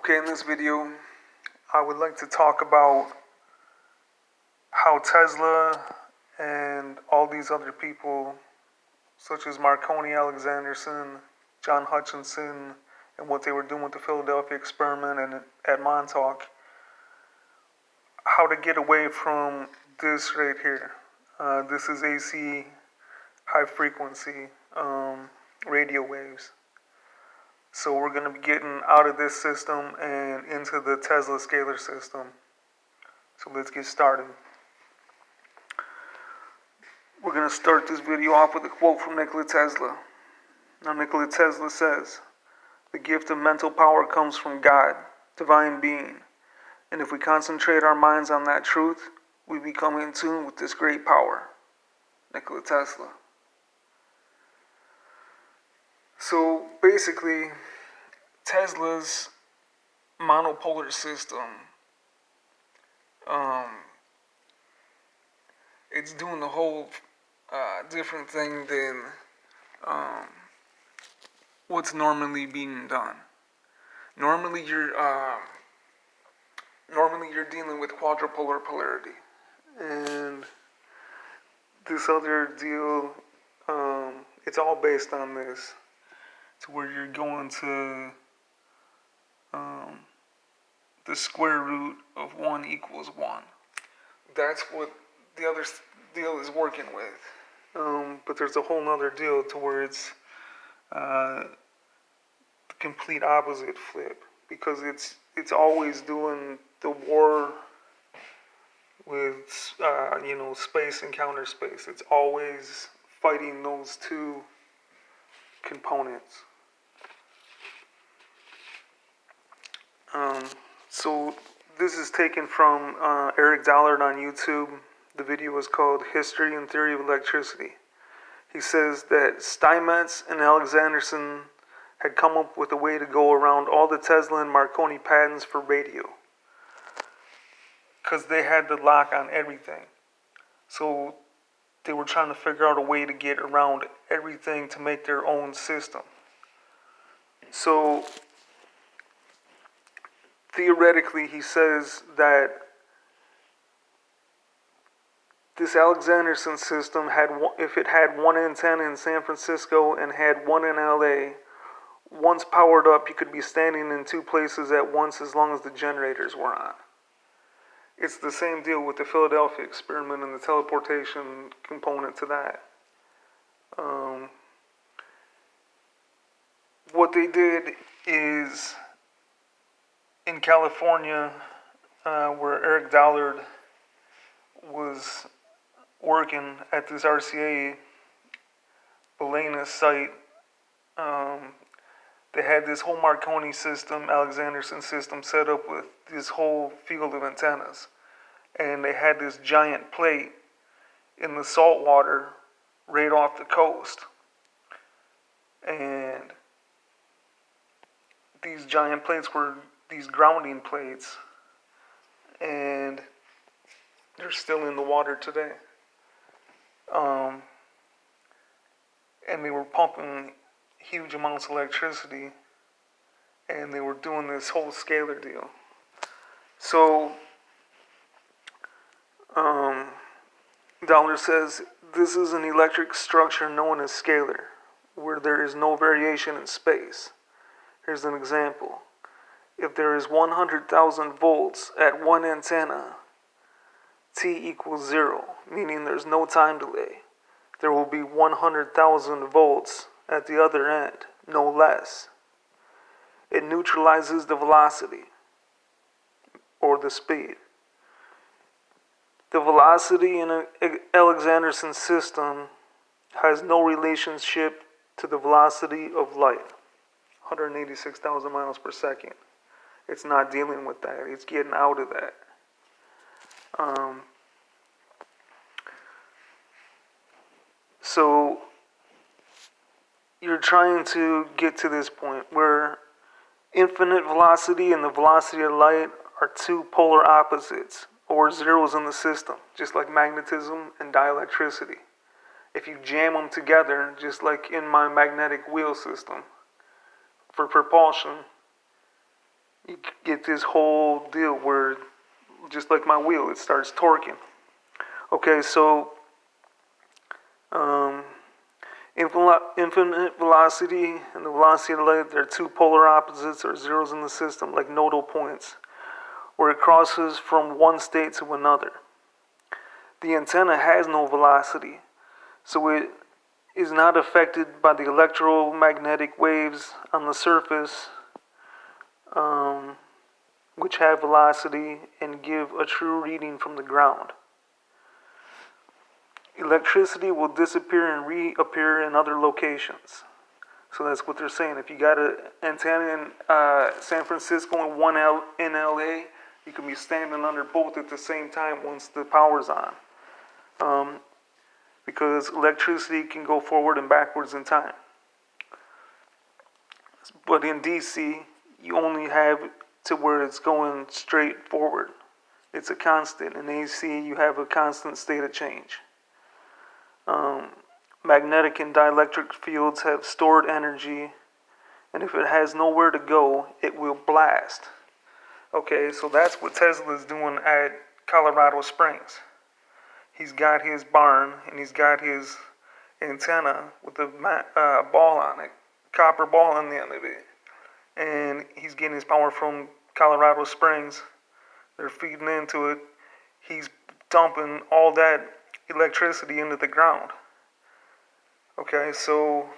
Okay, in this video, I would like to talk about how Tesla and all these other people, such as Marconi, Alexanderson, John Hutchinson, and what they were doing with the Philadelphia experiment and at Montauk, how to get away from this right here. This is AC high frequency radio waves. So we're going to be getting out of this system and into the Tesla scalar system. So let's get started. We're going to start this video off with a quote from Nikola Tesla. Now Nikola Tesla says, "The gift of mental power comes from God, divine being. And if we concentrate our minds on that truth, we become in tune with this great power." Nikola Tesla. So basically, Tesla's monopolar system, it's doing a whole different thing than what's normally being done. Normally you're dealing with quadrupolar polarity, and this other deal, it's all based on this, to where you're going to the square root of 1 equals 1. That's what the other deal is working with. But there's a whole other deal to where it's the complete opposite flip, because it's always doing the war with space and counter space. It's always fighting those two components. So this is taken from Eric Dollard on YouTube. The video is called "History and Theory of Electricity." He says that Steinmetz and Alexanderson had come up with a way to go around all the Tesla and Marconi patents for radio, because they had the lock on everything. So they were trying to figure out a way to get around everything to make their own system. So theoretically, he says that this Alexanderson system if it had one antenna in San Francisco and had one in LA, once powered up, you could be standing in two places at once as long as the generators were on. It's the same deal with the Philadelphia experiment and the teleportation component to that. What they did is, in California, where Eric Dollard was working at this RCA Belena's site, they had this whole Marconi system, Alexanderson system, set up with this whole field of antennas. And they had this giant plate in the salt water right off the coast. And these giant plates were these grounding plates, and they're still in the water today. And they were pumping huge amounts of electricity, and they were doing this whole scalar deal. So Dollar says this is an electric structure known as scalar, where there is no variation in space. Here's an example. If there is 100,000 volts at one antenna, T equals 0, meaning there's no time delay. There will be 100,000 volts at the other end, no less. It neutralizes the velocity, or the speed. The velocity in an Alexanderson system has no relationship to the velocity of light, 186,000 miles per second. It's not dealing with that. It's getting out of that. So you're trying to get to this point where infinite velocity and the velocity of light are two polar opposites, or zeros in the system, just like magnetism and dielectricity. If you jam them together, just like in my magnetic wheel system, for propulsion, you get this whole deal where, just like my wheel, it starts torquing. Okay, so um, infinite velocity and the velocity of light, they're two polar opposites or zeros in the system, like nodal points, where it crosses from one state to another. The antenna has no velocity, so it is not affected by the electromagnetic waves on the surface, which have velocity and give a true reading from the ground. Electricity will disappear and reappear in other locations. So that's what they're saying. If you got an antenna in San Francisco and one in LA, you can be standing under both at the same time once the power's on. Because electricity can go forward and backwards in time. But in DC, you only have to where it's going straight forward. It's a constant. In AC, you have a constant state of change. Magnetic and dielectric fields have stored energy, and if it has nowhere to go, it will blast. Okay, so that's what Tesla's doing at Colorado Springs. He's got his barn, and he's got his antenna with a ball on it, copper ball on the end of it. And he's getting his power from Colorado Springs. They're feeding into it. He's dumping all that electricity into the ground. Okay, so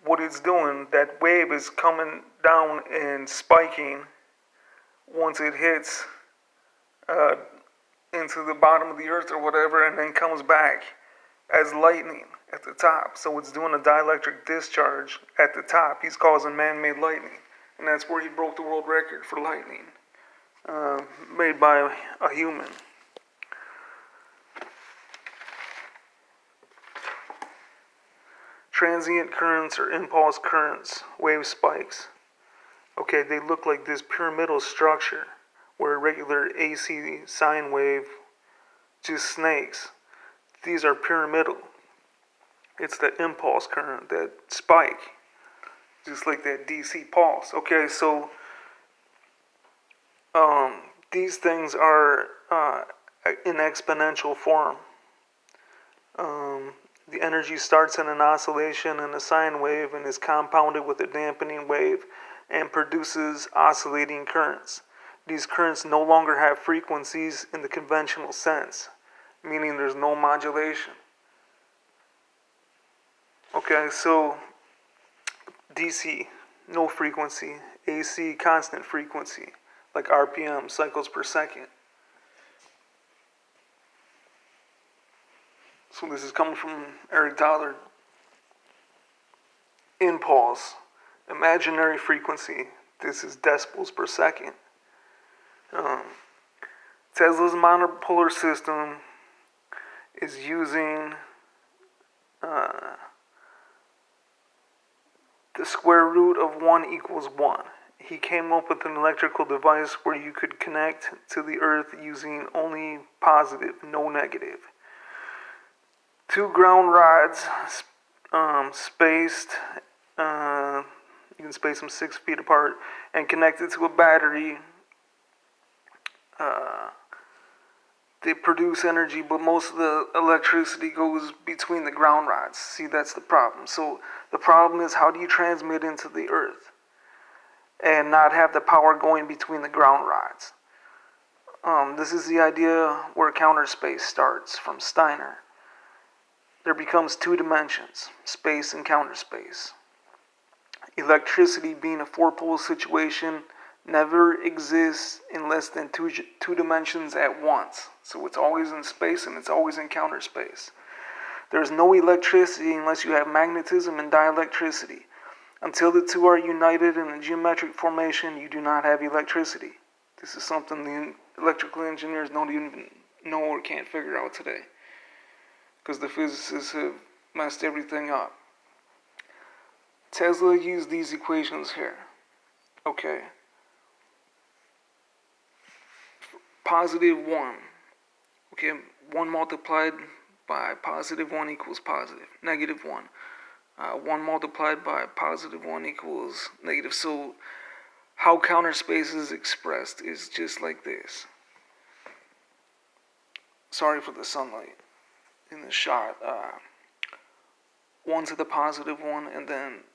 what it's doing, that wave is coming down and spiking once it hits into the bottom of the earth or whatever, and then comes back as lightning at the top. So it's doing a dielectric discharge at the top. He's causing man-made lightning, and that's where he broke the world record for lightning, made by a human. Transient currents or impulse currents, wave spikes. Okay, they look like this pyramidal structure where a regular AC sine wave just snakes. These are pyramidal. It's the impulse current, that spike, just like that DC pulse. Okay, so these things are in exponential form. The energy starts in an oscillation in a sine wave and is compounded with a dampening wave and produces oscillating currents. These currents no longer have frequencies in the conventional sense, meaning there's no modulation. Okay, so DC, no frequency. AC, constant frequency, like RPM, cycles per second. So this is coming from Eric Dollard. Impulse, imaginary frequency. This is decibels per second. Tesla's monopolar system is using the square root of 1 equals 1. He came up with an electrical device where you could connect to the earth using only positive, no negative. 2 ground rods spaced, you can space them 6 feet apart, and connected to a battery. They produce energy, but most of the electricity goes between the ground rods. See, that's the problem. So the problem is, how do you transmit into the earth and not have the power going between the ground rods? This is the idea where counter space starts from Steiner. There becomes 2 dimensions, space and counter space. Electricity, being a 4-pole situation, never exists in less than two dimensions at once. So it's always in space and it's always in counter space. There's no electricity unless you have magnetism and dielectricity. Until the two are united in a geometric formation, you do not have electricity. This is something the electrical engineers don't even know or can't figure out today, because the physicists have messed everything up. Tesla used these equations here. Okay. Positive 1. Okay, 1 multiplied by positive 1 equals positive. Negative 1. 1 multiplied by positive 1 equals negative. So how counter space is expressed is just like this. Sorry for the sunlight in the shot. 1 to the positive 1 and then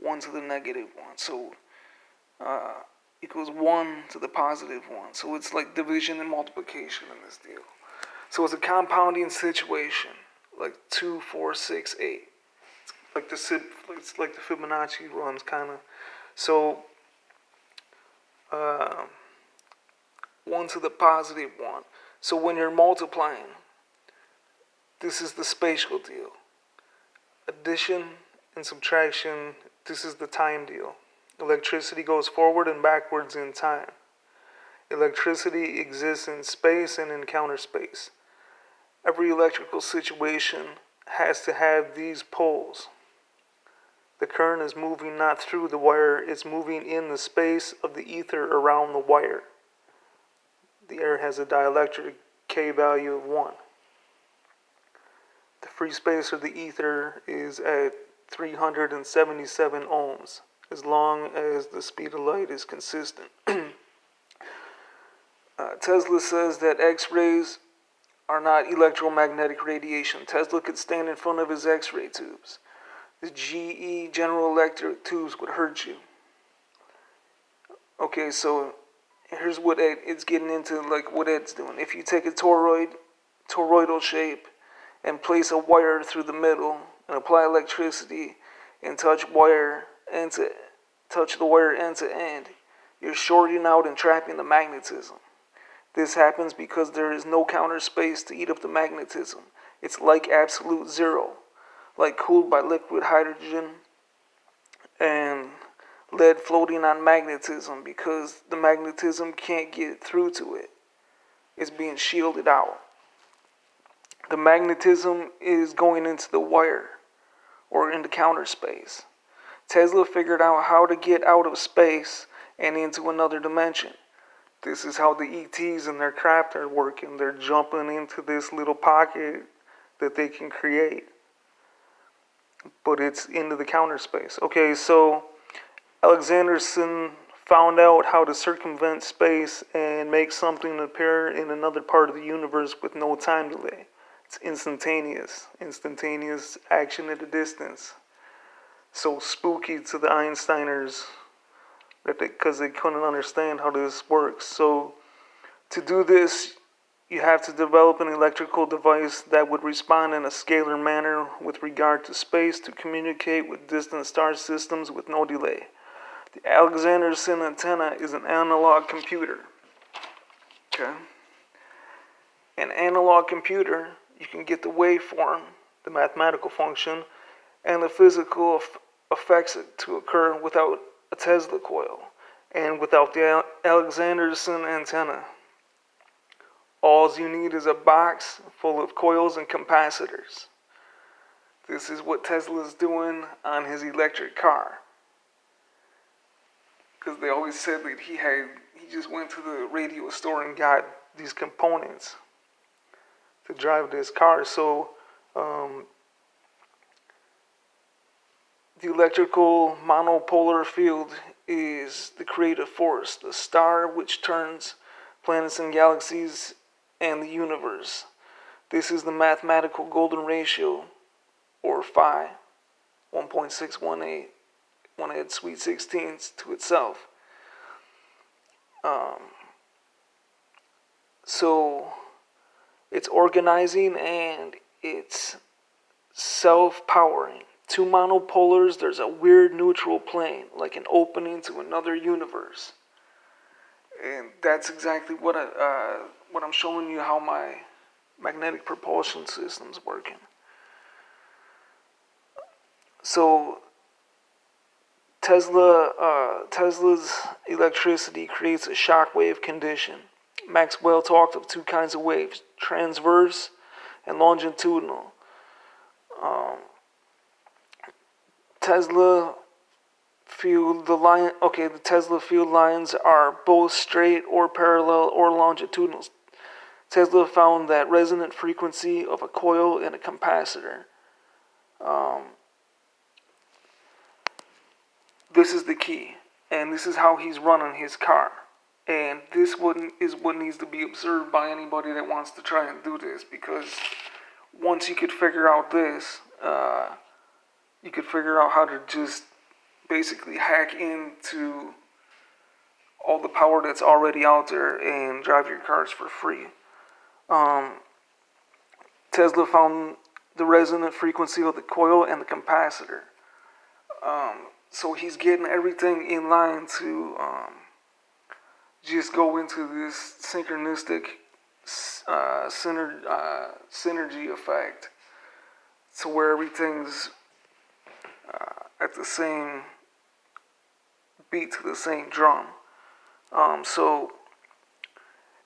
1 to the negative 1. So equals 1 to the positive 1. So it's like division and multiplication in this deal. So it's a compounding situation, like 2, 4, 6, 8. It's like the Fibonacci runs, kind of. So 1 to the positive 1. So when you're multiplying, this is the spatial deal. Addition and subtraction, this is the time deal. Electricity goes forward and backwards in time. Electricity exists in space and in counter space. Every electrical situation has to have these poles. The current is moving not through the wire, it's moving in the space of the ether around the wire. The air has a dielectric K value of 1. The free space of the ether is at 377 ohms, as long as the speed of light is consistent. Tesla says that X-rays are not electromagnetic radiation. Tesla could stand in front of his X-ray tubes. The GE General Electric tubes would hurt you. Okay, so here's what it's getting into, like what Ed's doing. If you take a toroidal shape, and place a wire through the middle and apply electricity and touch the wire end to end, you're shorting out and trapping the magnetism. This happens because there is no counter space to eat up the magnetism. It's like absolute zero, like cooled by liquid hydrogen and lead floating on magnetism, because the magnetism can't get through to it. It's being shielded out. The magnetism is going into the wire or into counter space. Tesla figured out how to get out of space and into another dimension. This is how the ETs in their craft are working. They're jumping into this little pocket that they can create, but it's into the counter space. Okay, so Alexanderson found out how to circumvent space and make something appear in another part of the universe with no time delay. It's instantaneous action at a distance. So spooky to the Einsteiners, because they couldn't understand how this works. So to do this, you have to develop an electrical device that would respond in a scalar manner with regard to space to communicate with distant star systems with no delay. The Alexanderson antenna is an analog computer. Okay? An analog computer, you can get the waveform, the mathematical function, and the physical effects to occur without a Tesla coil and without the Alexanderson antenna. All you need is a box full of coils and capacitors. This is what Tesla's doing on his electric car. Because they always said that he just went to the radio store and got these components to drive this car. So the electrical monopolar field is the creative force, the star which turns planets and galaxies and the universe. This is the mathematical golden ratio, or phi, 1.618. Want to add sweet 16ths to itself. So it's organizing and it's self-powering. Two monopolars, there's a weird neutral plane, like an opening to another universe. And that's exactly what I'm showing you, how my magnetic propulsion system's working. So Tesla's electricity creates a shockwave condition. Maxwell talked of two kinds of waves, transverse and longitudinal. The Tesla field lines are both straight or parallel or longitudinal. Tesla found that resonant frequency of a coil and a capacitor. This is the key. and this is how he's running his car. And this is what needs to be observed by anybody that wants to try and do this, because once you could figure out this, you could figure out how to just basically hack into all the power that's already out there and drive your cars for free. Tesla found the resonant frequency of the coil and the capacitor. So he's getting everything in line to just go into this synchronistic synergy effect, to where everything's at the same beat to the same drum. So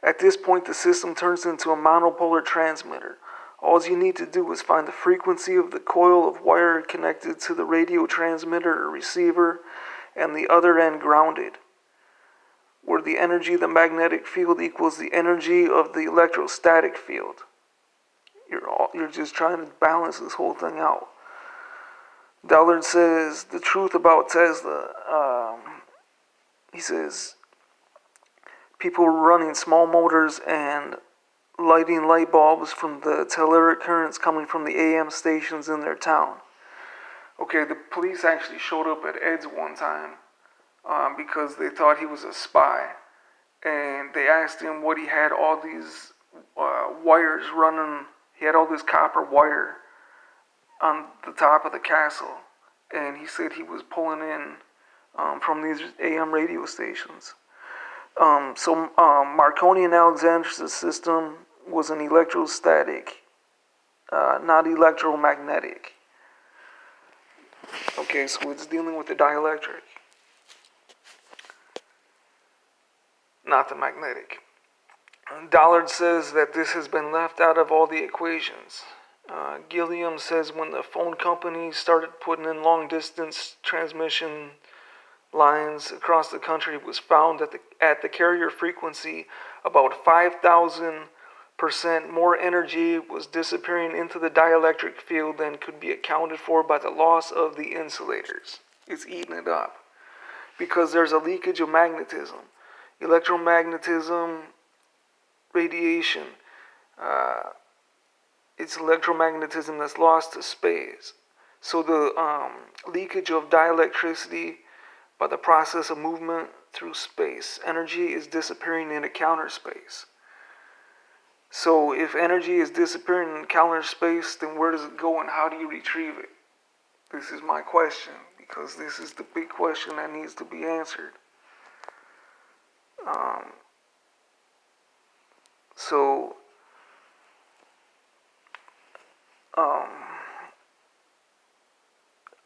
at this point, the system turns into a monopolar transmitter. All you need to do is find the frequency of the coil of wire connected to the radio transmitter or receiver, and the other end grounded, where the energy of the magnetic field equals the energy of the electrostatic field. You're just trying to balance this whole thing out. Dollard says the truth about Tesla. He says people were running small motors and lighting light bulbs from the telluric currents coming from the AM stations in their town. Okay, the police actually showed up at Ed's one time because they thought he was a spy. And they asked him what he had all these wires running. He had all this copper wire on the top of the castle. And he said he was pulling in from these AM radio stations. So Marconi and Alexanderson's system was an electrostatic, not electromagnetic. Okay, so it's dealing with the dielectric, not the magnetic. Dollard says that this has been left out of all the equations. Gilliam says when the phone companies started putting in long-distance transmission lines across the country, it was found that at the carrier frequency, about 5,000% more energy was disappearing into the dielectric field than could be accounted for by the loss of the insulators. It's eating it up because there's a leakage of magnetism, electromagnetism, radiation. It's electromagnetism that's lost to space. So the leakage of dielectricity by the process of movement through space, energy is disappearing into counter space. So if energy is disappearing in counter space, then where does it go and how do you retrieve it? This is my question, because this is the big question that needs to be answered.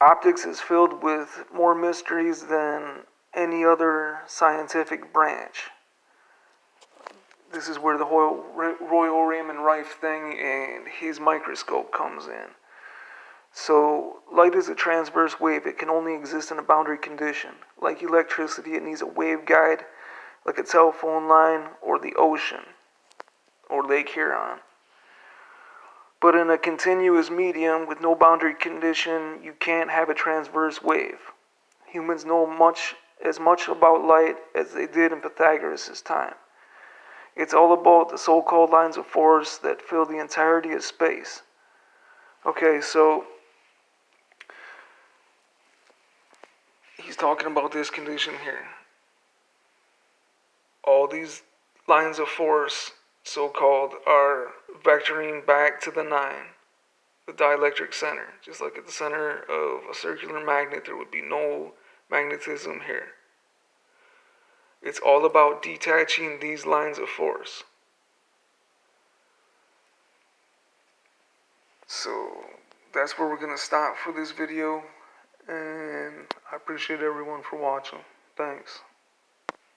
Optics is filled with more mysteries than any other scientific branch. This is where the whole Royal Raymond Rife thing and his microscope comes in. So, light is a transverse wave. It can only exist in a boundary condition. Like electricity, it needs a waveguide, like a telephone line or the ocean or Lake Huron. But in a continuous medium with no boundary condition, you can't have a transverse wave. Humans know as much about light as they did in Pythagoras' time. It's all about the so-called lines of force that fill the entirety of space. Okay, so he's talking about this condition here. All these lines of force, so-called, are vectoring back to the 9, the dielectric center. Just like at the center of a circular magnet, there would be no magnetism here. It's all about detaching these lines of force. So that's where we're going to stop for this video, and I appreciate everyone for watching. Thanks.